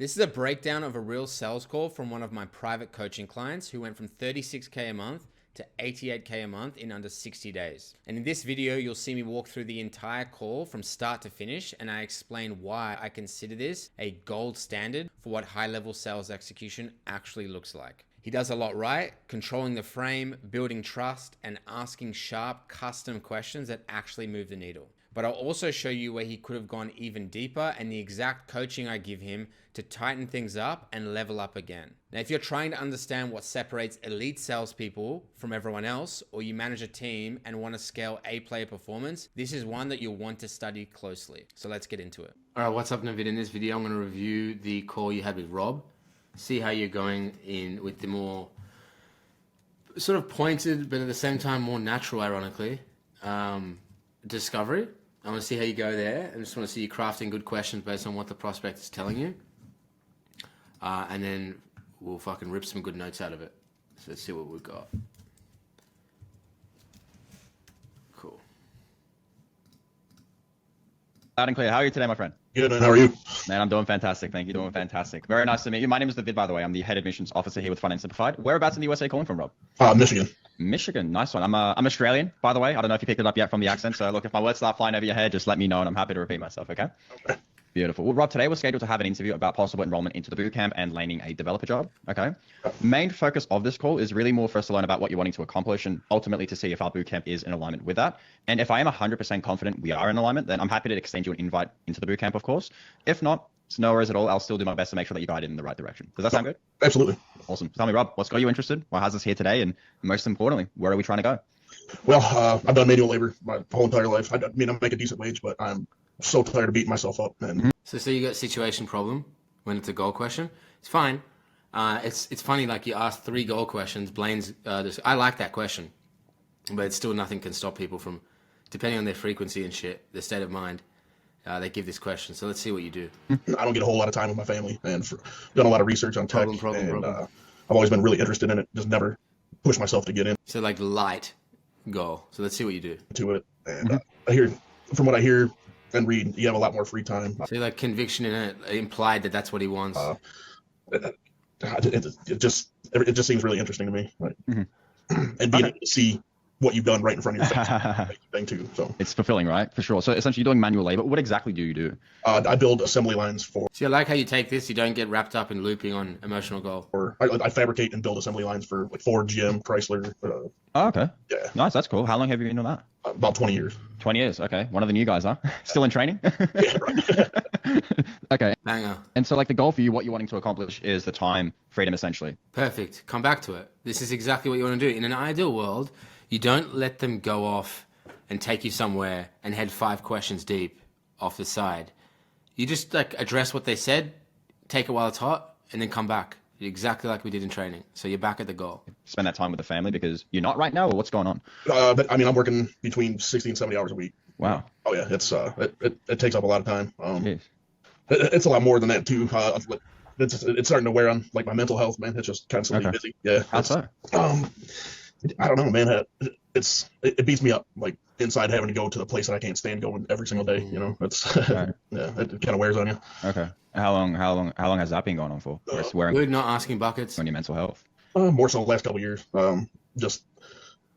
This is a breakdown of a real sales call from one of my private coaching clients who went from 36K a month to 88K a month in under 60 days. And in this video, you'll see me walk through the entire call from start to finish, and I explain why I consider this a gold standard for what high-level sales execution actually looks like. He does a lot right, controlling the frame, building trust, and asking sharp, custom questions that actually move the needle. But I'll also show you where he could have gone even deeper and the exact coaching I give him to tighten things up and level up again. Now, if you're trying to understand what separates elite salespeople from everyone else, or you manage a team and want to scale A-player performance, this is one that you'll want to study closely. So let's get into it. All right, what's up, Navid? In this video, I'm going to review the call you had with Rob. See how you're going in with the more sort of pointed, but at the same time more natural, ironically, discovery. I want to see how you go there. I just want to see you crafting good questions based on what the prospect is telling you. And then we'll fucking rip some good notes out of it. So let's see what we've got. Cool. Loud and clear. How are you today, my friend? Good, and how are you? Man, I'm doing fantastic. Thank you. Doing fantastic. Very nice to meet you. My name is Navid, by the way. I'm the head admissions officer here with Finance Simplified. Whereabouts in the USA calling from, Rob? Michigan. Michigan. Nice one. I'm Australian, by the way. I don't know if you picked it up yet from the accent. So look, if my words start flying over your head, just let me know and I'm happy to repeat myself, okay? Okay. Beautiful. Well, Rob, today we're scheduled to have an interview about possible enrollment into the bootcamp and landing a developer job. Okay. Main focus of this call is really more for us to learn about what you're wanting to accomplish and ultimately to see if our bootcamp is in alignment with that. And if I am 100% confident we are in alignment, then I'm happy to extend you an invite into the bootcamp, of course. If not, it's no worries at all. I'll still do my best to make sure that you guide it in the right direction. Does that sound good? Absolutely. Awesome. Tell me, Rob, what's got you interested? Why has us here today? And most importantly, where are we trying to go? Well, I've done manual labor my whole entire life. I mean, I make a decent wage, but I'm so tired of beating myself up. And So you got situation problem when it's a goal question. It's fine. It's funny, like you asked 3 goal questions. Blaine's, I like that question, but it's still nothing can stop people from, depending on their frequency and shit, their state of mind, they give this question. So let's see what you do. I don't get a whole lot of time with my family, and done a lot of research on tech. I've always been really interested in it. Just never pushed myself to get in. So like light goal. So let's see what you do. To it, and from what I hear and read, you have a lot more free time. So like conviction in it implied that that's what he wants. It just seems really interesting to me, right? And being able to see what you've done right in front of your face, thing too. So it's fulfilling, right? For sure. So essentially, you're doing manual labor. What exactly do you do? I build assembly lines for. See, I like how you take this. You don't get wrapped up in looping on emotional goal. Or I fabricate and build assembly lines for like Ford, GM, Chrysler. Oh, okay. Yeah. Nice. That's cool. How long have you been doing that? About 20 years. 20 years. Okay. One of the new guys, huh? Still in training? Yeah, right. Okay. Banger. And so like the goal for you, what you're wanting to accomplish is the time freedom, essentially. Perfect. Come back to it. This is exactly what you want to do. In an ideal world, you don't let them go off and take you somewhere and head 5 questions deep off the side. You just like address what they said, take it while it's hot, and then come back. Exactly like we did in training. So you're back at the goal. Spend that time with the family because you're not right now, or what's going on? But I mean, I'm working between 60 and 70 hours a week. Wow. Oh yeah, it's it takes up a lot of time. It's a lot more than that too. It's starting to wear on like my mental health, man. It's just constantly busy. Yeah. How so? I don't know, man. It beats me up, like inside having to go to the place that I can't stand going every single day. You know, it's Right. yeah, it kind of wears on you. Okay. How long has that been going on for? Wearing Good, not asking buckets. on your mental health. More so the last couple of years. Just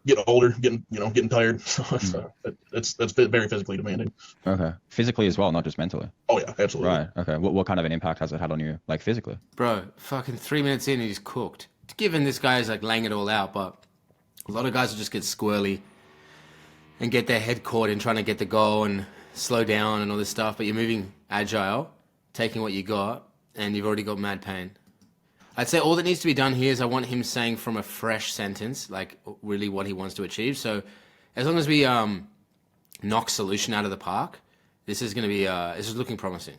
getting older, getting tired. So it's very physically demanding. Okay. Physically as well, not just mentally. Oh yeah, absolutely. Right. Okay. What kind of an impact has it had on you, like physically? Bro, fucking 3 minutes in, he's cooked. Given this guy is like laying it all out, but a lot of guys will just get squirrely and get their head caught in trying to get the goal and slow down and all this stuff. But you're moving agile, taking what you got, and you've already got mad pain. I'd say all that needs to be done here is I want him saying from a fresh sentence, like really what he wants to achieve. So as long as we knock solution out of the park, this is going to be, this is looking promising.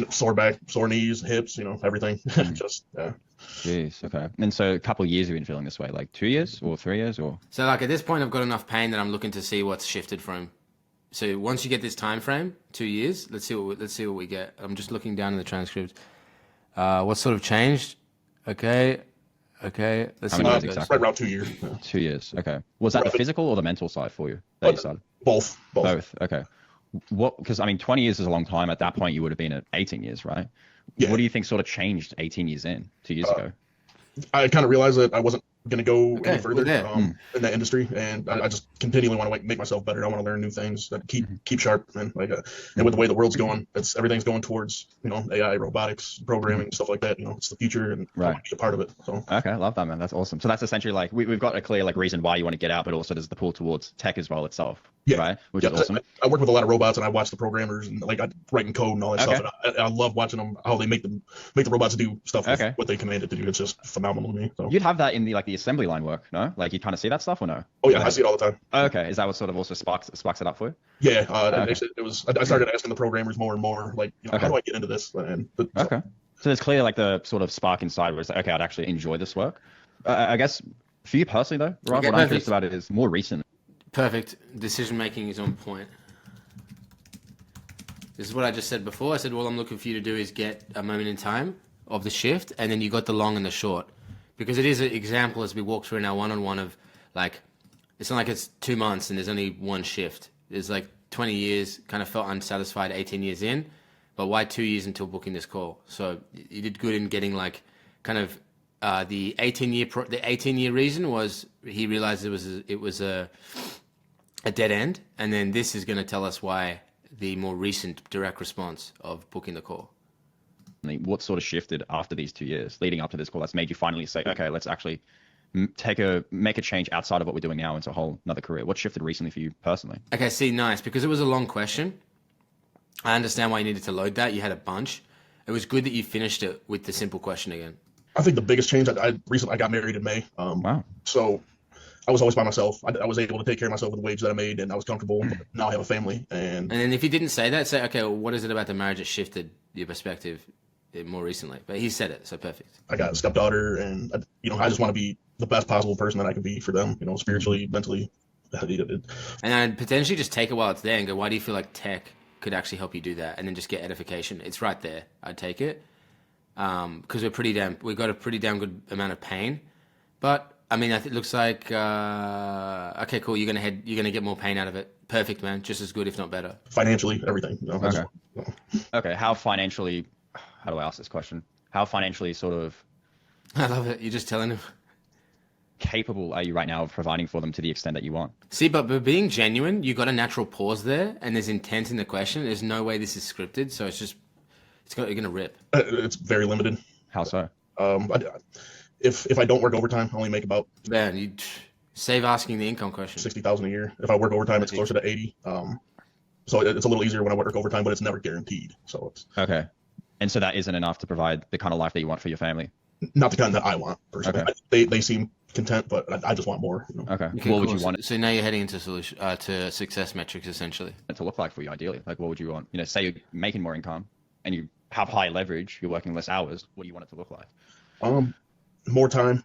Sore back, sore knees, hips, everything. Just, yeah. Jeez. Okay. And so a couple of years you've been feeling this way, like 2 years or 3 years or? So like at this point, I've got enough pain that I'm looking to see what's shifted for him. So once you get this time frame, 2 years, let's see what we get. I'm just looking down in the transcript. What sort of changed? Okay. Let's see. Right around 2 years. 2 years. Okay. Was that the physical or the mental side for you that you started? Both. Okay. Because I mean, 20 years is a long time. At that point, you would have been at 18 years, right? Yeah. What do you think sort of changed 18 years in, 2 years ago? I kind of realized that I wasn't going to go any Okay, further we're there. in that industry, and I just continually want to make myself better. I want to learn new things that keep sharp, and and with the way the world's going, everything's going towards AI, robotics, programming, stuff like that. It's the future, and I Right. want to be a part of it. So Okay, I love that, man. That's awesome. So that's essentially like we've got a clear like reason why you want to get out, but also there's the pull towards tech as well itself. yeah, Right, which yeah. is awesome. I work with a lot of robots, and I watch the programmers and I writing code and all that Okay. stuff. And I love watching them how they make the robots do stuff with Okay. what they command it to do. It's just phenomenal to me. So. You'd have that in the like the assembly line work, no? Like you kind of see that stuff or no? Oh yeah, I see it all the time. Okay, is that what sort of also sparks it up for you? Yeah, Okay. it was. I started asking the programmers more and more, like, Okay. how do I get into this? And Okay. So there's clearly like the sort of spark inside where it's like, okay, I'd actually enjoy this work. I guess for you personally though, Rob, Okay, what I'm perfect. curious about it is more recent. Perfect. Decision making is on point. This is what I just said before. I said, all I'm looking for you to do is get a moment in time of the shift, and then you got the long and the short. Because it is an example as we walk through in our one-on-one of, like, it's not like it's 2 months and there's only one shift. There's like 20 years, kind of felt unsatisfied 18 years in, but why 2 years until booking this call? So you did good in getting like kind of the 18-year reason was he realized it was a dead end, and then this is going to tell us why the more recent direct response of booking the call. What sort of shifted after these 2 years leading up to this call that's made you finally say, okay, let's actually make a change outside of what we're doing now into a whole another career? What shifted recently for you personally? Okay, see, nice, because it was a long question. I understand why you needed to load that. You had a bunch. It was good that you finished it with the simple question again. I think the biggest change, recently I got married in May. Wow. So I was always by myself. I was able to take care of myself with the wage that I made, and I was comfortable. But now I have a family, and then if you didn't say that, say, okay, well, what is it about the marriage that shifted your perspective more recently? But he said it, so perfect. I got a stepdaughter, and I just want to be the best possible person that I can be for them. Spiritually, mentally. And I'd potentially just take it while it's there and go, why do you feel like tech could actually help you do that? And then just get edification. It's right there. I'd take it. Because we've got a pretty damn good amount of pain. But I mean, it looks like okay, cool. You're gonna get more pain out of it. Perfect, man. Just as good, if not better. Financially, everything. Okay. Okay. How do I ask this question? How financially sort of I love it. You're just telling him. capable are you right now of providing for them to the extent that you want? See, but being genuine, you got a natural pause there, and there's intent in the question. There's no way this is scripted, so you're gonna rip. It's very limited. How so? If I don't work overtime, I only make about Man, you save asking the income question. 60,000 a year. If I work overtime, it's closer to 80. So it's a little easier when I work overtime, but it's never guaranteed. So it's Okay. And so that isn't enough to provide the kind of life that you want for your family. not the kind that I want personally. Okay. They seem content, but I just want more. Okay. Okay, What would cool. you want So now you're heading into to success metrics essentially. it to look like for you ideally? Like what would you want? Say you're making more income and you have high leverage, you're working less hours. What do you want it to look like? More time,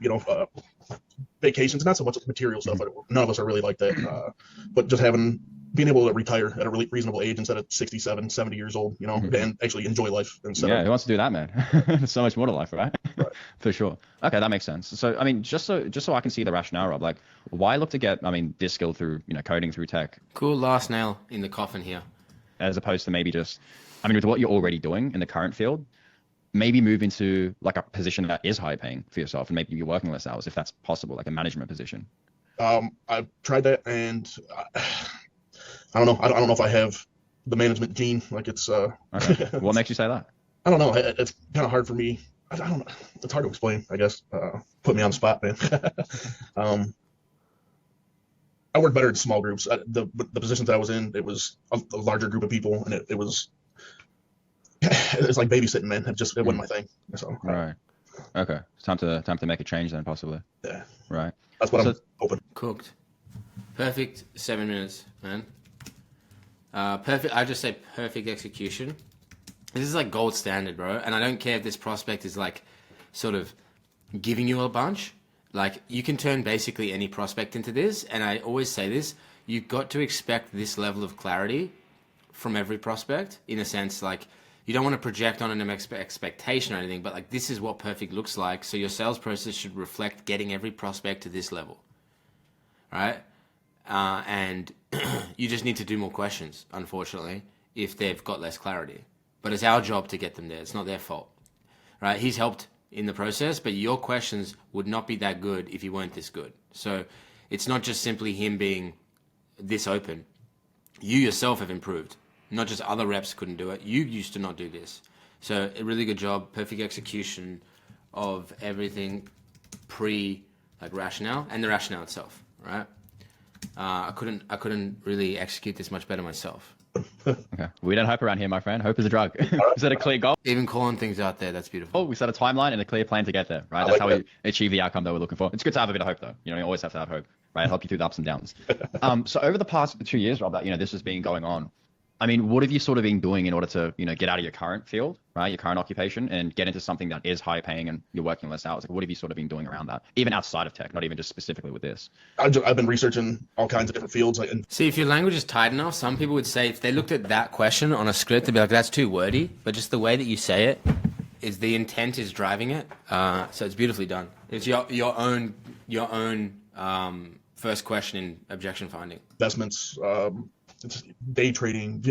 vacations, not so much material stuff. None of us are really like that. But just being able to retire at a really reasonable age instead of 67, 70 years old, and actually enjoy life instead Yeah, of. who wants to do that, man? There's so much more to life, right? Right. For sure. Okay, that makes sense. So, I mean, just so I can see the rationale, Rob, like, why look to get, this skill through, coding through tech, Cool, last nail in the coffin here. as opposed to maybe just, with what you're already doing in the current field, maybe move into like a position that is high paying for yourself, and maybe you're working less hours if that's possible, like a management position. I've tried that, and I don't know. I don't know if I have the management gene. Like it's. Okay. What makes you say that? I don't know. It's kind of hard for me. I don't know. It's hard to explain, I guess. Put me on the spot, man. I work better in small groups. The positions that I was in, it was a larger group of people, and it was. It's like babysitting, man. It wasn't my thing. So. Right. Okay. It's time to make a change then, possibly. Yeah. Right. That's what I'm hoping. Cooked. Perfect 7 minutes, man. Perfect. I just say perfect execution. This is like gold standard, bro. And I don't care if this prospect is like sort of giving you a bunch. Like you can turn basically any prospect into this. And I always say this, you've got to expect this level of clarity from every prospect, in a sense, like you don't want to project on an expectation or anything, but like this is what perfect looks like. So your sales process should reflect getting every prospect to this level, right? And you just need to do more questions, unfortunately, if they've got less clarity. But it's our job to get them there. It's not their fault. right? He's helped in the process, but your questions would not be that good if you weren't this good. So it's not just simply him being this open. You yourself have improved. Not just other reps couldn't do it. You used to not do this. So a really good job, perfect execution of everything rationale and the rationale itself, right? I couldn't really execute this much better myself. Okay. We don't hope around here, my friend. Hope is a drug. Is that a clear goal? Even calling things out there, that's beautiful. Oh, we set a timeline and a clear plan to get there, right? That's how we achieve the outcome that we're looking for. It's good to have a bit of hope, though. You always have to have hope, right? Help you through the ups and downs. So over the past 2 years, Rob, that this has been going on. I mean, what have you sort of been doing in order to, get out of your current field, right? Your current occupation and get into something that is high paying and you're working less hours? Like, what have you sort of been doing around that? Even outside of tech, not even just specifically with this. I've been researching all kinds of different fields. See, if your language is tight enough, some people would say if they looked at that question on a script, they'd be like, that's too wordy. But just the way that you say it is the intent is driving it. So it's beautifully done. It's your own first question in objection finding. Investments, it's day trading.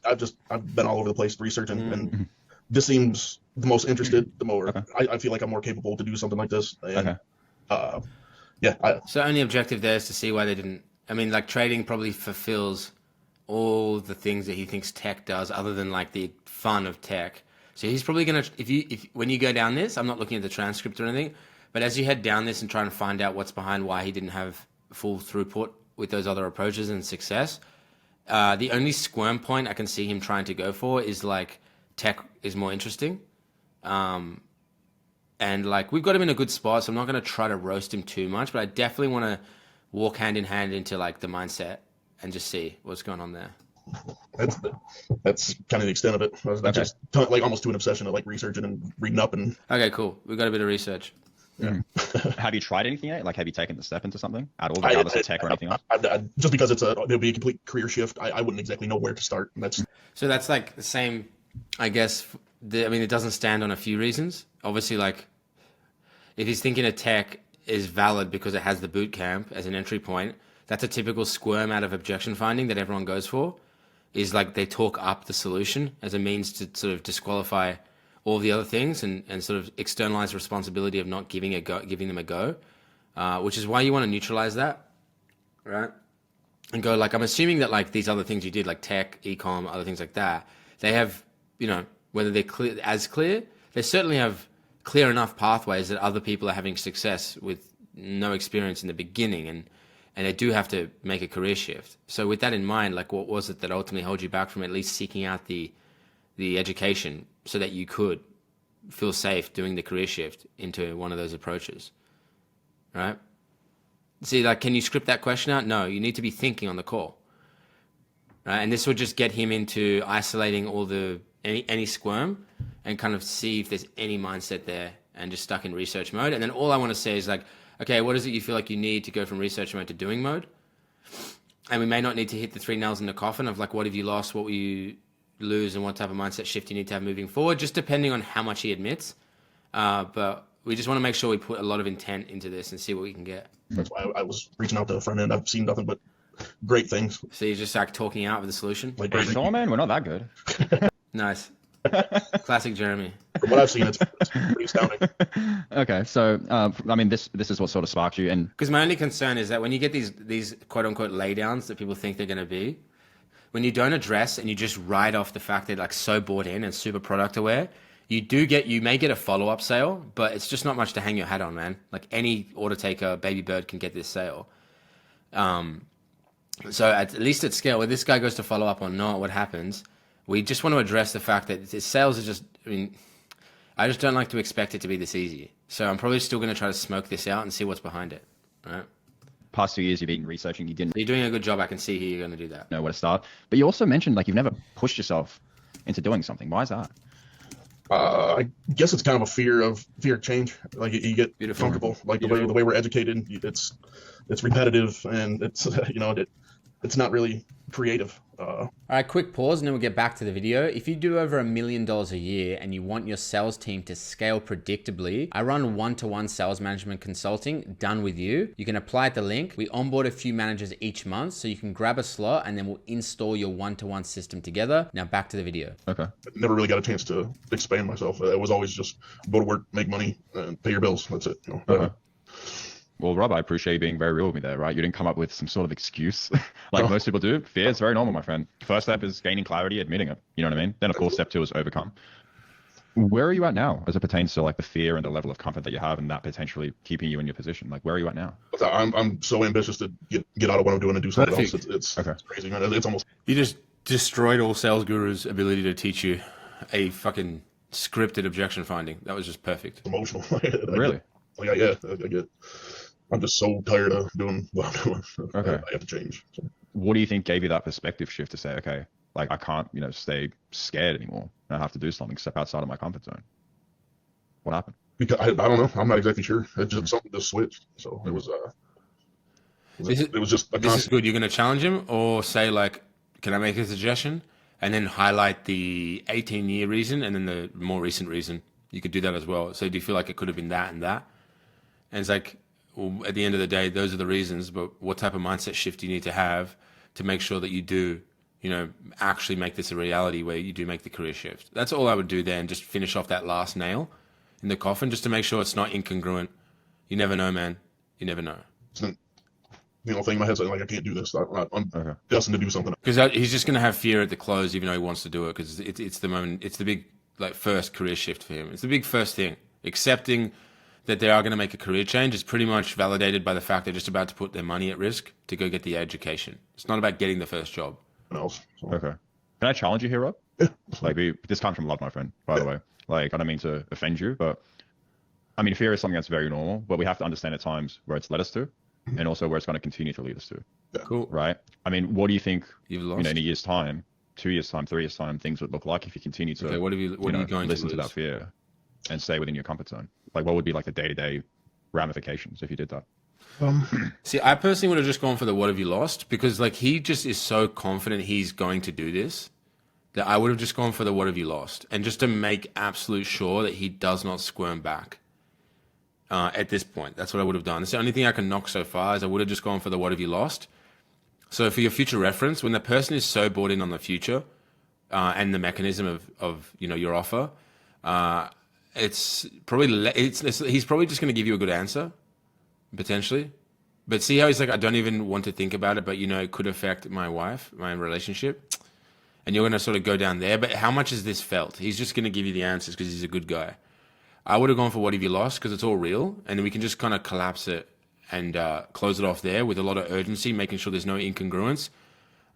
I've been all over the place researching, and this seems the most interested. The more I feel like I'm more capable to do something like this. And, so only objective there is to see why they didn't. I mean, like trading probably fulfills all the things that he thinks tech does, other than like the fun of tech. So he's probably gonna if when you go down this, I'm not looking at the transcript or anything, but as you head down this and try and find out what's behind why he didn't have full throughput with those other approaches and success. The only squirm point I can see him trying to go for is like tech is more interesting. And like we've got him in a good spot, so I'm not going to try to roast him too much, but I definitely want to walk hand in hand into like the mindset and just see what's going on there. That's kind of the extent of it. That's just like almost to an obsession of like researching and reading up and. Okay, cool. We've got a bit of research. Yeah. Have you tried anything yet? Like, have you taken the step into something at all, regardless of tech or anything else? Just because it'll be a complete career shift, I wouldn't exactly know where to start. So that's like the same, I guess. It doesn't stand on a few reasons. Obviously, like if he's thinking a tech is valid because it has the boot camp as an entry point, that's a typical squirm out of objection finding that everyone goes for. Is like they talk up the solution as a means to sort of disqualify all the other things and sort of externalize responsibility of not giving them a go, which is why you want to neutralize that, right? And go like, I'm assuming that like these other things you did, like tech, e-com, other things like that, they have, whether they're clear, they certainly have clear enough pathways that other people are having success with no experience in the beginning, and they do have to make a career shift. So with that in mind, like what was it that ultimately held you back from at least seeking out the education so that you could feel safe doing the career shift into one of those approaches, right? See, like, can you script that question out? No, you need to be thinking on the call, right? And this would just get him into isolating all any squirm and kind of see if there's any mindset there and just stuck in research mode. And then all I want to say is like, okay, what is it you feel like you need to go from research mode to doing mode? And we may not need to hit the 3 nails in the coffin of like, what have you lost? What will you lose, and what type of mindset shift you need to have moving forward, just depending on how much he admits. But we just want to make sure we put a lot of intent into this and see what we can get. That's why I was reaching out to the front end. I've seen nothing but great things. So you're just like talking out with the solution? Like, sure, man, we're not that good. Nice. Classic Jeremy. From what I've seen, it's pretty astounding. Okay, so I mean, this is what sort of sparked you, and because my only concern is that when you get these quote unquote laydowns that people think they're going to be, when you don't address and you just ride off the fact they're like so bought in and super product aware, you may get a follow-up sale, but it's just not much to hang your hat on, man. Like any order taker, baby bird can get this sale. So at least at scale, whether this guy goes to follow up or not, what happens? We just want to address the fact that sales are just, I just don't like to expect it to be this easy. So I'm probably still going to try to smoke this out and see what's behind it, right? Past 2 years you've been researching, you didn't. You're doing a good job. I can see here you're going to do that. Know where to start. But you also mentioned like you've never pushed yourself into doing something. Why is that? I guess it's kind of a fear of change. Like you get comfortable, like the way we're educated. It's repetitive and it's it's not really creative. All right, quick pause and then we'll get back to the video. If you do over $1 million a year and you want your sales team to scale predictably, I run one-to-one sales management consulting done with you. You can apply at the link. We onboard a few managers each month so you can grab a slot and then we'll install your one-to-one system together. Now back to the video. Okay. I never really got a chance to expand myself. It was always just go to work, make money, and pay your bills. That's it. Okay. Well, Rob, I appreciate you being very real with me there, right? You didn't come up with some sort of excuse like most people do. Fear is very normal, my friend. First step is gaining clarity, admitting it. You know what I mean? Then, of course, step 2 is overcome. Where are you at now as it pertains to like the fear and the level of comfort that you have and that potentially keeping you in your position? Like, where are you at now? I'm so ambitious to get out of what I'm doing and do something else. It's crazy, man. It's almost... You just destroyed all sales gurus' ability to teach you a fucking scripted objection finding. That was just perfect. Emotional. Really? I get... I'm just so tired of doing what I'm doing. Okay. I have to change. So. What do you think gave you that perspective shift to say, okay, like I can't, stay scared anymore. I have to do something, step outside of my comfort zone. What happened? Because I don't know. I'm not exactly sure. It's just something just switched. So it was just a This is good. You're going to challenge him or say like, can I make a suggestion? And then highlight the 18-year reason and then the more recent reason. You could do that as well. So do you feel like it could have been that and that? And it's like, well, at the end of the day, those are the reasons, but what type of mindset shift do you need to have to make sure that you do, actually make this a reality where you do make the career shift? That's all I would do there and just finish off that last nail in the coffin just to make sure it's not incongruent. You never know, man. You never know. Thing in my head's like I can't do this. I'm destined to do something. Because he's just going to have fear at the close even though he wants to do it because it's the moment, it's the big first career shift for him. It's the big first thing. Accepting that they are going to make a career change is pretty much validated by the fact they're just about to put their money at risk to go get the education. It's not about getting the first job. Else. So. Okay. Can I challenge you here, Rob? Yeah. Like this comes from love, my friend, by the way. Like, I don't mean to offend you, but I mean, fear is something that's very normal, but we have to understand at times where it's led us to and also where it's going to continue to lead us to. Yeah. Cool. Right? I mean, what do you think, You've lost. in a year's time, 2 years' time, 3 years' time, things would look like if you continue to What are you going listen to to lose? that fear and stay within your comfort zone? Like, what would be like the day-to-day ramifications if you did that? See, I personally would have just gone for the what have you lost because like he just is so confident he's going to do this that I would have just gone for the what have you lost and just to make absolute sure that he does not squirm back at this point. That's what I would have done. It's the only thing I can knock so far is I would have just gone for the what have you lost. So for your future reference, when the person is so bought in on the future and the mechanism of your offer, it's probably he's probably just going to give you a good answer. Potentially. But see how he's like, I don't even want to think about it, but it could affect my wife, my relationship. And you're going to sort of go down there. But how much is this felt? He's just going to give you the answers because he's a good guy. I would have gone for what have you lost because it's all real. And then we can just kind of collapse it and close it off there with a lot of urgency, making sure there's no incongruence.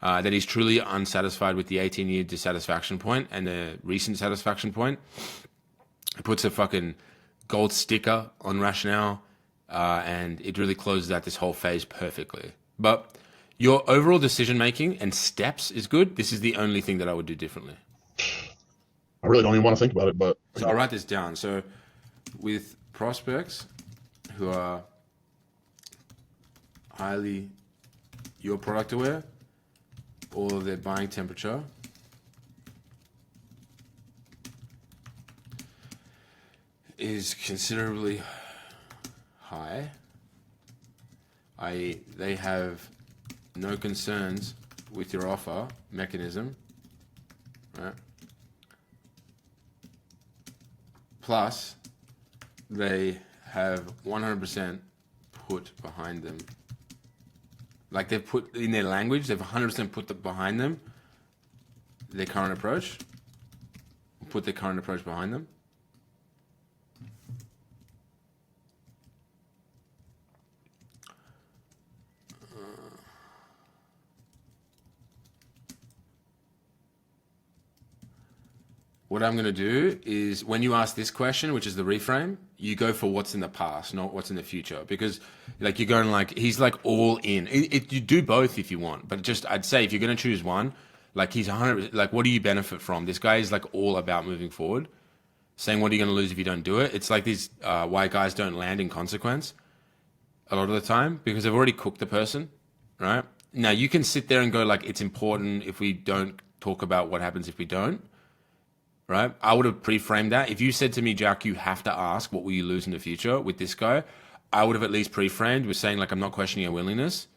That he's truly unsatisfied with the 18-year dissatisfaction point and the recent satisfaction point. It puts a fucking gold sticker on rationale. And it really closes out this whole phase perfectly. But your overall decision-making and steps is good. This is the only thing that I would do differently. I really don't even want to think about it, but... So I'll write this down. So with prospects who are highly your product aware or their buying temperature is considerably high, i.e. they have no concerns with your offer mechanism, right? Plus, they have 100% put behind them. Like they've put in their language, they've 100% put behind them their current approach, put their current approach behind them. What I'm going to do is when you ask this question, which is the reframe, you go for what's in the past, not what's in the future. Because like you're going like, he's like all in. You do both if you want. But just, I'd say if you're going to choose one, like he's 100, like what do you benefit from? This guy is like all about moving forward. Saying what are you going to lose if you don't do it? It's like these why guys don't land in consequence a lot of the time because they've already cooked the person, right? Now you can sit there and go like, it's important if we don't talk about what happens if we don't, right? I would have pre-framed that. If you said to me, Jack, you have to ask what will you lose in the future with this guy, I would have at least pre-framed with saying like, I'm not questioning your willingness,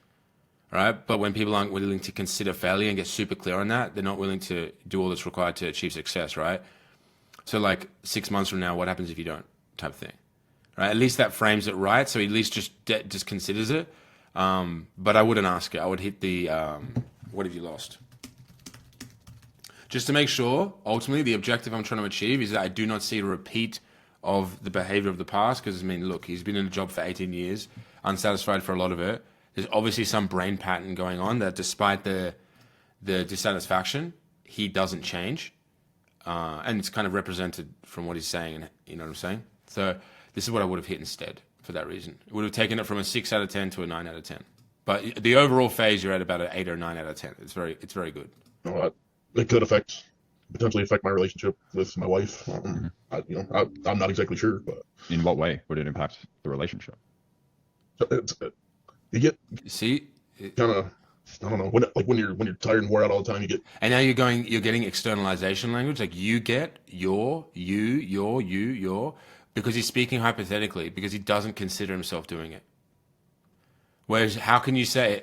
right? But when people aren't willing to consider failure and get super clear on that, they're not willing to do all that's required to achieve success, right? So like 6 months from now, what happens if you don't, type of thing, right? At least that frames it right. So he at least just considers it. But I wouldn't ask it. I would hit the, what have you lost? Just to make sure, ultimately, the objective I'm trying to achieve is that I do not see a repeat of the behavior of the past. Because, I mean, look, he's been in a job for 18 years, unsatisfied for a lot of it. There's obviously some brain pattern going on that despite the dissatisfaction, he doesn't change. And it's kind of represented from what he's saying, and you know what I'm saying? So this is what I would have hit instead for that reason. It would have taken it from a 6 out of 10 to a 9 out of 10. But the overall phase, you're at about an 8 or 9 out of 10. It's very good. It could potentially affect my relationship with my wife. I'm not exactly sure, but In what way would it impact the relationship? you get See? kind of, I don't know, when you're tired and wore out all the time, you get. And now you're getting externalization language, like you get, your, because he's speaking hypothetically, because he doesn't consider himself doing it. Whereas, how can you say,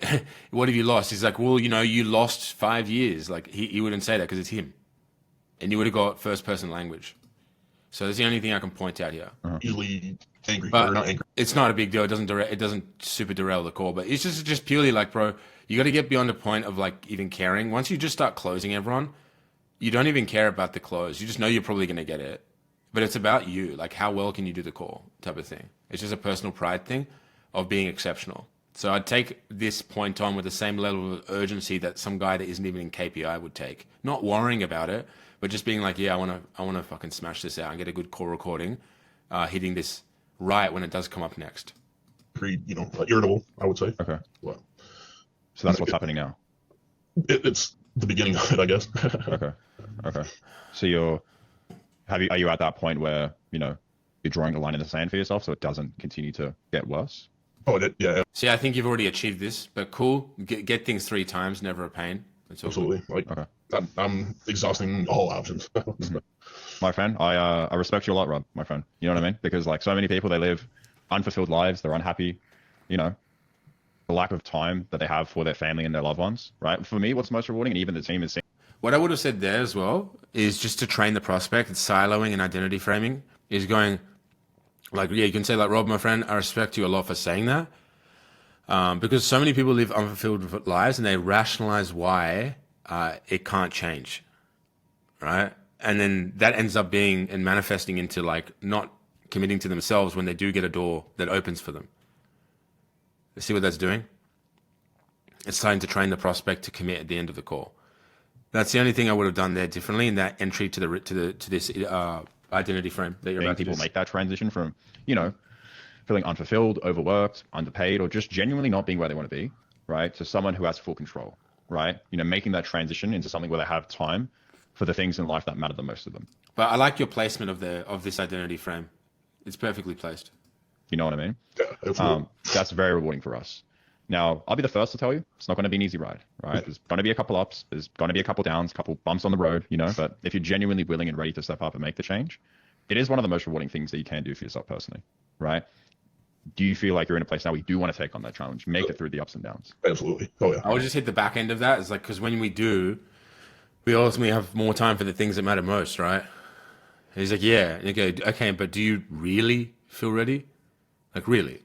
what have you lost? He's like, well, you lost 5 years. Like, he wouldn't say that because it's him. And you would have got first person language. So that's the only thing I can point out here. Easily angry, But or not angry. it's not a big deal. It doesn't super derail the call. But it's just purely like, bro, you got to get beyond the point of like even caring. Once you just start closing everyone, you don't even care about the close. You just know you're probably going to get it. But it's about you. Like, how well can you do the call type of thing. It's just a personal pride thing of being exceptional. So I'd take this point on with the same level of urgency that some guy that isn't even in KPI would take. Not worrying about it, but just being like, yeah, I want to fucking smash this out and get a good call recording, hitting this right when it does come up next. Pretty, irritable, I would say. Okay. Well, So that's what's happening now. it's the beginning of it, I guess. Okay. So are you at that point where, you're drawing the line in the sand for yourself so it doesn't continue to get worse? Oh, yeah, See, I think you've already achieved this, but cool. Get things 3 times, never a pain. It's all absolutely. good. Like, okay. I'm exhausting all options. My friend, I respect you a lot, Rob, my friend. You know what I mean? Because like so many people, they live unfulfilled lives. They're unhappy, the lack of time that they have for their family and their loved ones, right? For me, what's most rewarding, and even the team is seeing. What I would have said there as well is just to train the prospect. It's siloing and identity framing is going like, yeah, you can say like, Rob, my friend, I respect you a lot for saying that. Because so many people live unfulfilled lives and they rationalize why it can't change, right? And then that ends up being and manifesting into like not committing to themselves when they do get a door that opens for them. You see what that's doing? It's starting to train the prospect to commit at the end of the call. That's the only thing I would have done there differently in that entry to this identity frame that you're about to People make that transition from, feeling unfulfilled, overworked, underpaid, or just genuinely not being where they want to be, right? To someone who has full control, right? Making that transition into something where they have time for the things in life that matter the most to them. But I like your placement of this identity frame. It's perfectly placed. You know what I mean? Yeah, absolutely. That's very rewarding for us. Now, I'll be the first to tell you, it's not going to be an easy ride, right? There's going to be a couple ups, there's going to be a couple downs, a couple bumps on the road, but if you're genuinely willing and ready to step up and make the change, it is one of the most rewarding things that you can do for yourself personally, right? Do you feel like you're in a place now where you do want to take on that challenge, make it through the ups and downs? Absolutely. Oh, yeah. I would just hit the back end of that. It's like, because when we do, we ultimately have more time for the things that matter most, right? And he's like, yeah. And you go, okay, but do you really feel ready? Like, really?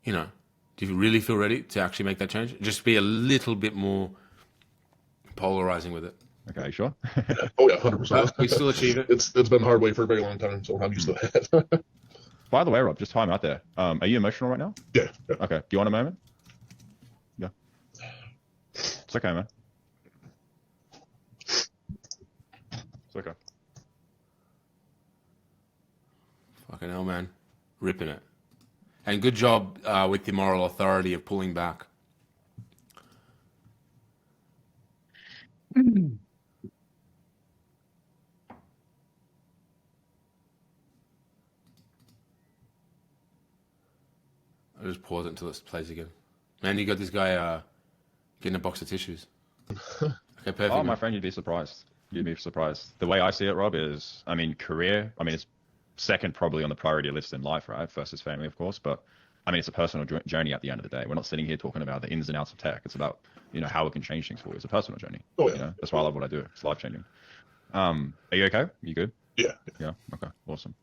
Do you really feel ready to actually make that change? Just be a little bit more polarizing with it. Okay, sure. Oh, yeah, 100%. We still achieve it. It's been a hard way for a very long time, so I'm used to that. By the way, Rob, just time out there. Are you emotional right now? Yeah. Okay. Do you want a moment? Yeah. It's okay, man. It's okay. Fucking hell, man. Ripping it. And good job with the moral authority of pulling back. I'll just pause it until it plays again. Man, you got this guy Getting a box of tissues. Okay, perfect. Oh, my friend, you'd be surprised. You'd be surprised. The way I see it, Rob, is, I mean, career, I mean, it's second probably on the priority list in life, right? First is family, of course, but I mean, it's a personal journey at the end of the day. We're not sitting here talking about the ins and outs of tech. It's about, how it can change things for you. It's a personal journey. Oh, yeah. That's why I love what I do. It's life changing. Are you okay? You good? Yeah. Yeah. Okay. Awesome.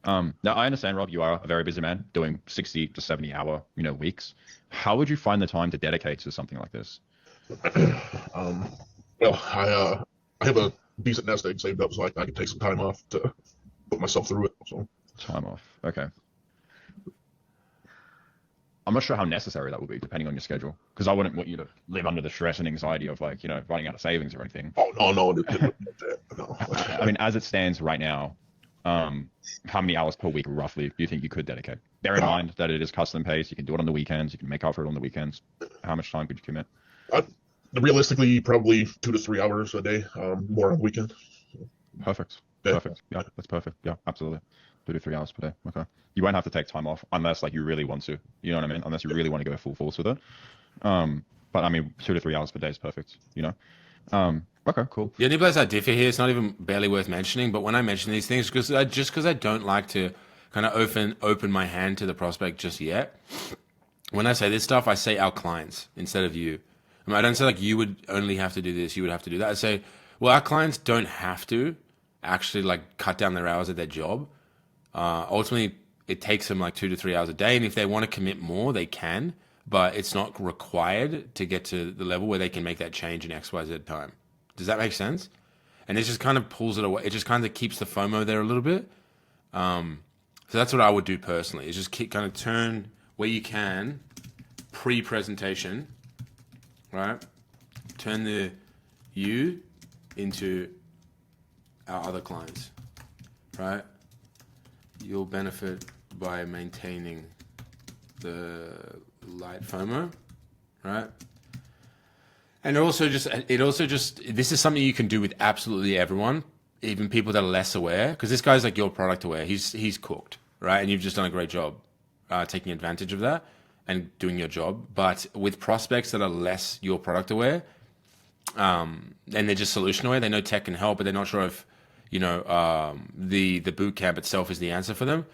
Now I understand, Rob, you are a very busy man doing 60 to 70 hour, weeks. How would you find the time to dedicate to something like this? Well, I have a decent nest egg saved up, so I can take some time off to put myself through it. So Time off. Okay. I'm not sure how necessary that will be, depending on your schedule, because I wouldn't want you to live under the stress and anxiety of running out of savings or anything. oh no, no. I mean, as it stands right now, how many hours per week roughly do you think you could dedicate? Bear in mind that it is custom paced. You can do it on the weekends. You can make up for it on the weekends. How much time could you commit? Realistically, probably 2 to 3 hours a day, more on the weekend. Perfect. Yeah. Perfect. Yeah, that's perfect. Yeah, absolutely. 2 to 3 hours per day. Okay. You won't have to take time off unless you really want to. You know what I mean? Unless you really want to go full force with it. But I mean, 2 to 3 hours per day is perfect. Okay, cool. The only place I differ here, it's not even barely worth mentioning, but when I mention these things, because I don't like to kind of open my hand to the prospect just yet. When I say this stuff, I say our clients instead of you. I don't say you would only have to do this, you would have to do that. I say, well, our clients don't have to actually cut down their hours at their job. Ultimately, it takes them 2 to 3 hours a day, and if they want to commit more, they can, but it's not required to get to the level where they can make that change in XYZ time. Does that make sense? And it just kind of pulls it away. It just kind of keeps the FOMO there a little bit. So that's what I would do personally, is just kind of turn where you can pre-presentation, right? Turn the you into our other clients, right? You'll benefit by maintaining the light FOMO, right? And it also just, this is something you can do with absolutely everyone, even people that are less aware, because this guy's your product aware. He's cooked, right? And you've just done a great job taking advantage of that and doing your job. But with prospects that are less your product aware, and they're just solution aware, they know tech can help, but they're not sure if, the boot camp itself is the answer for them.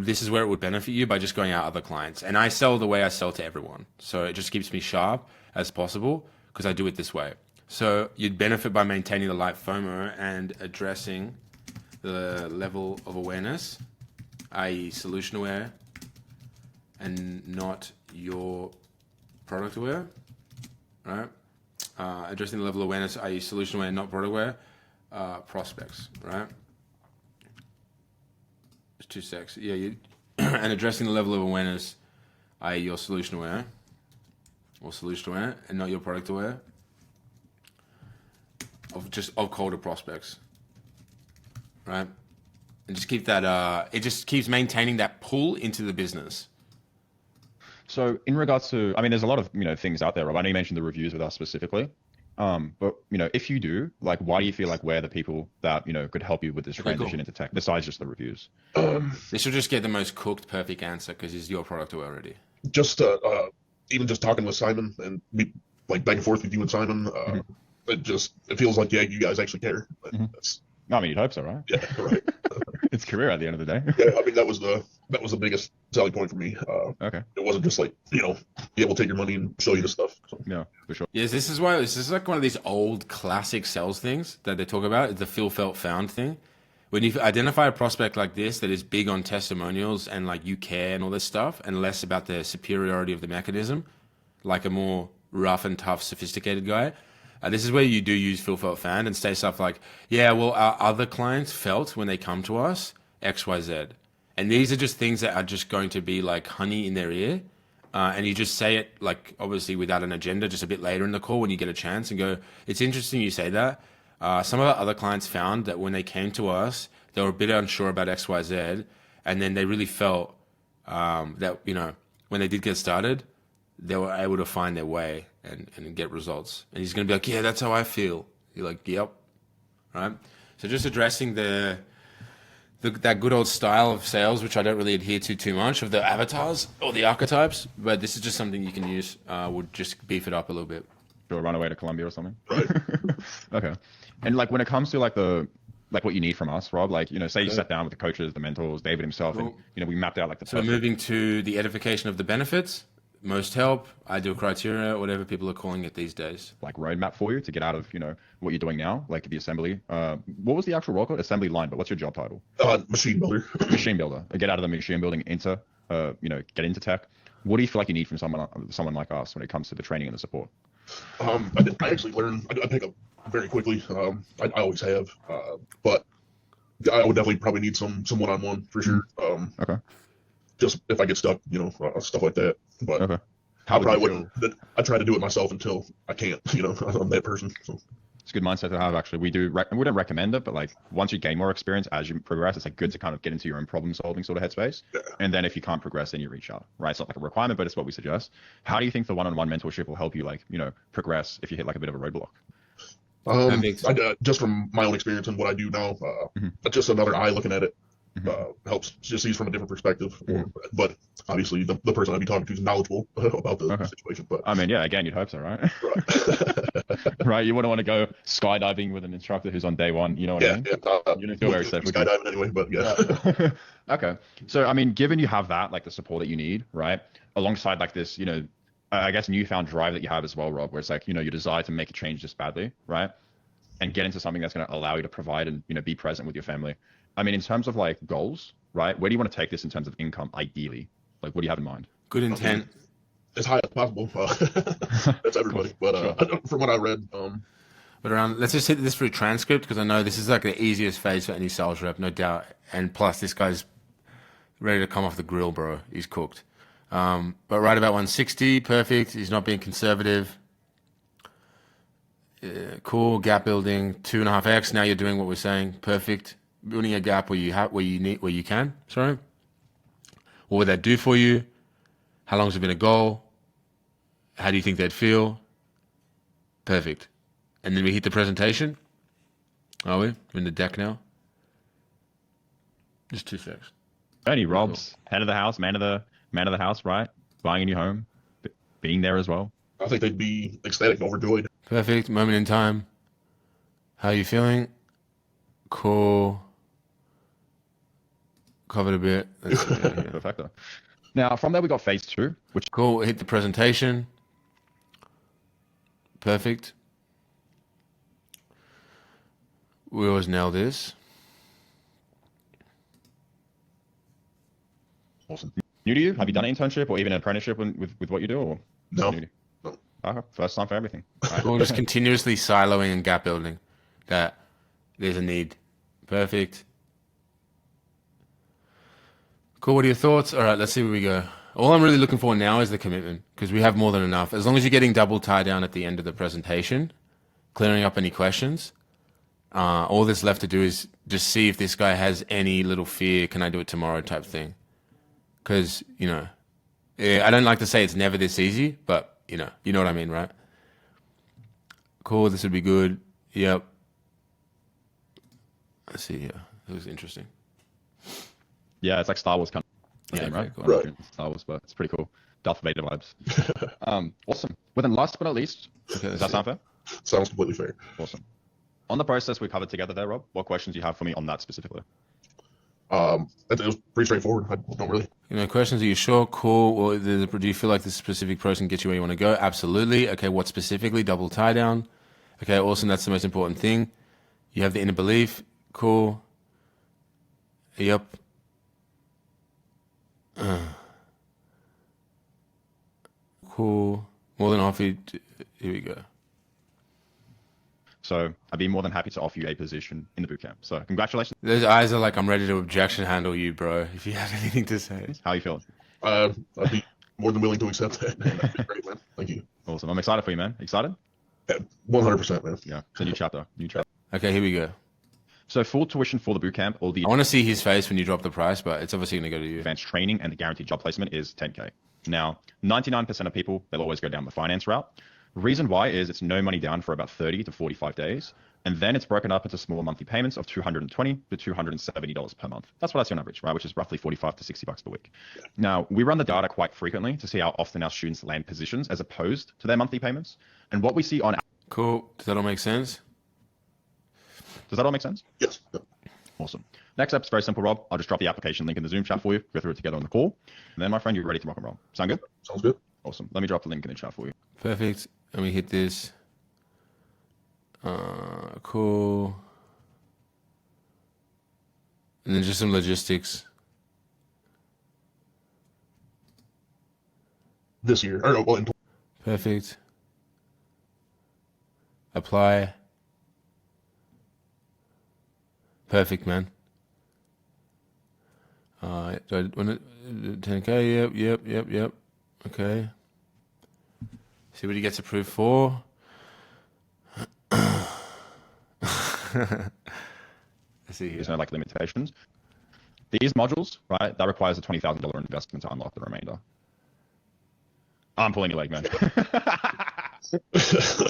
This is where it would benefit you by just going out other clients. And I sell the way I sell to everyone. So it just keeps me sharp as possible because I do it this way. So you'd benefit by maintaining the light FOMO and addressing the level of awareness, i.e. solution aware, and not your product aware, right? Addressing the level of awareness, i.e. solution aware, not product aware, prospects, right? It's 2 secs. Yeah, and addressing the level of awareness, i.e. your solution aware, or solution aware, and not your product aware, of colder prospects, right? And just keep that. It just keeps maintaining that pull into the business. So in regards to, I mean, there's a lot of things out there, Rob. I know you mentioned the reviews with us specifically, but if you do, why do you feel we're the people that could help you with this transition into tech, besides just the reviews? This will just get the most cooked, perfect answer because it's your product already. Just even just talking with Simon and me, back and forth with you and Simon, it feels like you guys actually care. That's, I mean, you'd hope so, right? Yeah, right. It's career at the end of the day. Yeah, I mean that was the biggest selling point for me. Okay. It wasn't just be able to take your money and show you the stuff. So. Yeah, for sure. Yes, this is one of these old classic sales things that they talk about, the feel, felt, found thing. When you identify a prospect like this that is big on testimonials and you care and all this stuff, and less about the superiority of the mechanism, like a more rough and tough, sophisticated guy. This is where you do use feel, felt, found and say stuff like, yeah, well, our other clients felt when they come to us X, Y, Z. And these are just things that are just going to be like honey in their ear. And you just say it obviously without an agenda, just a bit later in the call when you get a chance and go, it's interesting you say that. Some of our other clients found that when they came to us, they were a bit unsure about X, Y, Z. And then they really felt that, when they did get started, they were able to find their way and get results. And he's going to be like, yeah, that's how I feel. You're like, yep. Right? So just addressing the that good old style of sales, which I don't really adhere to too much, of the avatars or the archetypes. But this is just something you can use. Would just beef it up a little bit. Or run away to Colombia or something. Right. Okay. And like when it comes to like what you need from us, Rob, like, you know, say you sat down with the coaches, the mentors, David himself, and, you know, we mapped out like the So we're moving to the edification of the benefits, most help, ideal criteria, whatever people are calling it these days. like roadmap for you to get out of, you know, what you're doing now, like the assembly. What was the actual role called? Assembly line, but what's your job title? Machine builder. Machine builder. Get out of the machine building into, you know, get into tech. What do you feel like you need from someone like us when it comes to the training and the support? I actually learned. I pick up very quickly. I always have, but I would definitely probably need some one-on-one for sure. Okay. Just if I get stuck, you know, stuff like that. But Okay. I probably wouldn't. I try to do it myself until I can't. You know, I'm that person. So. It's a good mindset to have, actually. We wouldn't recommend it, but like once you gain more experience as you progress, it's like good to kind of get into your own problem solving sort of headspace. Yeah. And then if you can't progress, then you reach out, right? It's not like a requirement, but it's what we suggest. How do you think the one-on-one mentorship will help you, like, you know, progress if you hit like a bit of a roadblock? Just from my own experience and what I do now, just another eye looking at it helps. Just sees from a different perspective. But obviously, the person I'd be talking to is knowledgeable about the situation. But I mean, yeah, again, you'd hope so, right? Right. You wouldn't want to go skydiving with an instructor who's on day one. You know what I mean? You don't feel very safe. Skydiving anyway, but yeah. Okay. So, I mean, given you have that, like the support that you need, right? Alongside like this, you know, I guess newfound drive that you have as well, Rob, where it's like, you know, your desire to make a change just badly, right? And get into something that's going to allow you to provide and, you know, be present with your family. I mean, in terms of like goals, right? Where do you want to take this in terms of income, ideally? Like, what do you have in mind? Good intent. As high as possible. That's everybody. But from what I read, But around, let's just hit this through transcript, because I know this is like the easiest phase for any sales rep, no doubt. And plus, this guy's ready to come off the grill, bro. He's cooked. But right about 160, perfect. He's not being conservative. Cool. Gap building 2.5x. Now you're doing what we're saying. Perfect. Building a gap where you can. Sorry. What would that do for you? How long has it been a goal? How do you think they'd feel? Perfect. And then we hit the presentation. Are we? We're in the deck now. Just 2 seconds. Only Rob's head of the house, man of the house, right? Buying a new home, being there as well. I think they'd be ecstatic, overjoyed. Perfect. Moment in time. How are you feeling? Cool. Covered a bit. Perfecto. Now, from there, we got phase 2, which... Cool. Hit the presentation. Perfect. We always nail this. Awesome. New to you? Have you done an internship or even an apprenticeship with what you do? Or No. New to you? Okay. First time for everything. Right. We're just continuously siloing and gap building. That there's a need. Perfect. Cool. What are your thoughts? All right, let's see where we go. All I'm really looking for now is the commitment, because we have more than enough. As long as you're getting double tie down at the end of the presentation, clearing up any questions, all that's left to do is just see if this guy has any little fear, can I do it tomorrow type thing. Because, you know, I don't like to say it's never this easy, but, you know what I mean, right? Cool, this would be good. Yep. Let's see here. It was interesting. Yeah, it's like Star Wars kind of thing, right? Cool. Right. Star Wars, but it's pretty cool. Darth Vader vibes. Awesome. Well, then last but not least, does that sound fair? Sounds completely fair. Awesome. On the process we covered together there, Rob, what questions do you have for me on that specifically? It was pretty straightforward. I don't really. You know, questions, are you sure? Cool. Or do you feel like this specific person gets you where you want to go? Absolutely. Okay, what specifically? Double tie down. Okay, awesome. That's the most important thing. You have the inner belief. Cool. Yep. Cool. More than happy. Here we go. So I'd be more than happy to offer you a position in the bootcamp. So congratulations. Those eyes are like, I'm ready to objection handle you, bro. If you have anything to say. How are you feeling? I'd be more than willing to accept that. That'd be great, man. Thank you. Awesome. I'm excited for you, man. Excited? 100%, man. Yeah. It's a new chapter. New chapter. Okay, here we go. So full tuition for the bootcamp, all the I want to see his face when you drop the price, but it's obviously going to go to you. advanced training and the guaranteed job placement is 10K. Now, 99% of people, they'll always go down the finance route. Reason why is it's no money down for about 30 to 45 days. And then it's broken up into small monthly payments of $220 to $270 per month. That's what I see on average, right? Which is roughly 45 to 60 bucks per week. Now, we run the data quite frequently to see how often our students land positions as opposed to their monthly payments. And what we see on... Cool. Does that all make sense? Does that all make sense? Yes. Awesome. Next step is very simple, Rob. I'll just drop the application link in the Zoom chat for you. Go through it together on the call. And then, my friend, you're ready to rock and roll. Sound good? Sounds good. Awesome. Let me drop the link in the chat for you. Perfect. And we hit this. Cool. And then just some logistics. This year. Or, well, in Perfect. Apply. Perfect, man. Do I want it 10K? Yep. Okay. See what he gets approved for. Let's see here. There's no like limitations. These modules, right, that requires a $20,000 investment to unlock the remainder. I'm pulling your leg, man.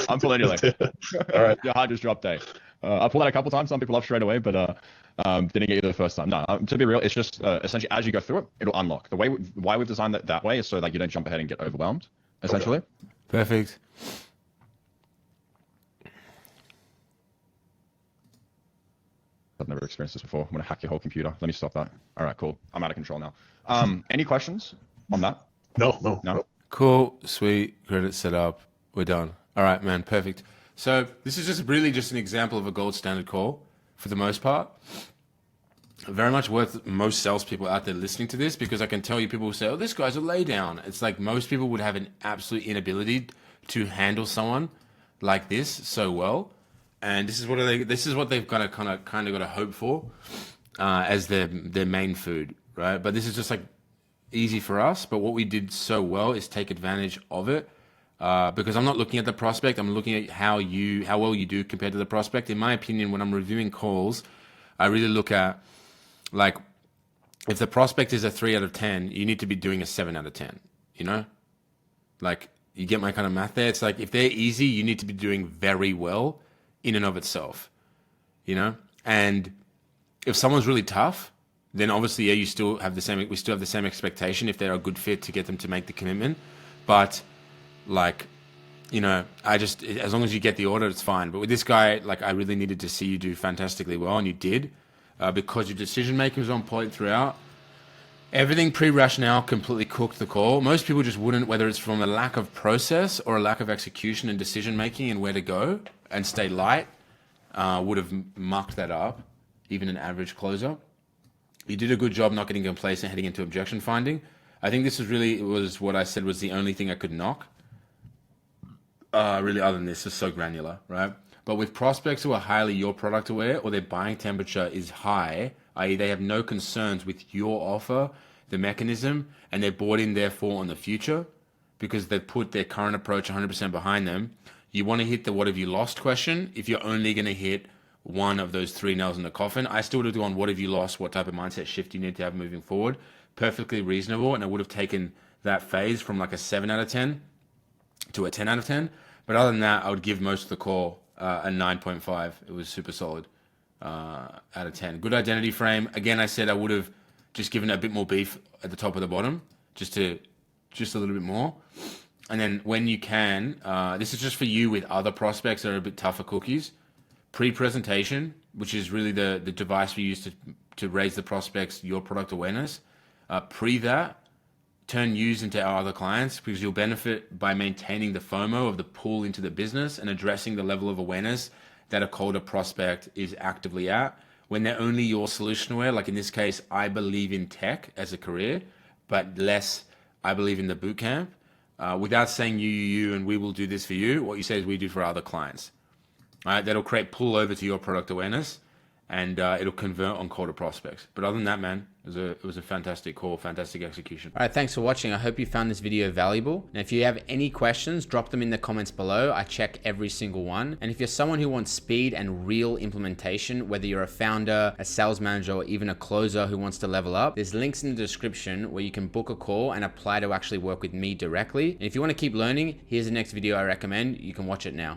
I'm pulling your leg. All right. Your heart just dropped, Dave. I pulled that a couple times. Some people off straight away, but didn't get you the first time. No, to be real, it's just essentially as you go through it, it'll unlock. The way why we've designed it that way is so like you don't jump ahead and get overwhelmed, essentially. Okay. Perfect. I've never experienced this before. I'm gonna hack your whole computer. Let me stop that. All right, cool. I'm out of control now. Any questions on that? No. Cool. Sweet. Credit set up. We're done. All right, man. Perfect. So this is just an example of a gold standard call for the most part. Very much worth most salespeople out there listening to this, because I can tell you people will say, oh, this guy's a laydown. It's like most people would have an absolute inability to handle someone like this so well. And this is what they've got to kind of got to hope for as their main food, right? But this is just like easy for us. But what we did so well is take advantage of it, because I'm not looking at the prospect. I'm looking at how well you do compared to the prospect. In my opinion, when I'm reviewing calls, I really look at like if the prospect is a 3 out of 10, you need to be doing a 7 out of 10. You know, like you get my kind of math there. It's like if they're easy, you need to be doing very well in and of itself, you know? And if someone's really tough, then obviously, yeah, we still have the same expectation if they're a good fit to get them to make the commitment. But like, you know, as long as you get the order, it's fine. But with this guy, like I really needed to see you do fantastically well, and you did, because your decision making was on point throughout. Everything pre-rationale completely cooked the call. Most people just wouldn't, whether it's from a lack of process or a lack of execution and decision making and where to go and stay light, would have mucked that up, even an average closer. You did a good job not getting complacent heading into objection finding. I think this was what I said was the only thing I could knock. Really, other than this, is so granular, right? But with prospects who are highly your product aware, or their buying temperature is high, i.e. they have no concerns with your offer, the mechanism, and they're bought in therefore on the future because they've put their current approach 100% behind them, you want to hit the what have you lost question if you're only going to hit one of those 3 nails in the coffin. I still would have gone what have you lost, what type of mindset shift you need to have moving forward. Perfectly reasonable, and I would have taken that phase from like a 7 out of 10 to a 10 out of 10. But other than that, I would give most of the call a 9.5. It was super solid out of 10. Good identity frame. Again, I said I would have just given it a bit more beef at the top or the bottom, just a little bit more. And then when you can, this is just for you with other prospects that are a bit tougher cookies. Pre-presentation, which is really the device we use to raise the prospects your product awareness. Pre that, turn yous into our other clients, because you'll benefit by maintaining the FOMO of the pull into the business and addressing the level of awareness that a colder prospect is actively at. When they're only your solution aware, like in this case, I believe in tech as a career, but less I believe in the boot camp. Without saying you, and we will do this for you, what you say is we do for other clients. All right, that'll create pull over to your product awareness, and it'll convert on colder prospects. But other than that, man, it was a fantastic call, fantastic execution. All right, thanks for watching. I hope you found this video valuable. And if you have any questions, drop them in the comments below. I check every single one. And if you're someone who wants speed and real implementation, whether you're a founder, a sales manager, or even a closer who wants to level up, there's links in the description where you can book a call and apply to actually work with me directly. And if you want to keep learning, here's the next video I recommend. You can watch it now.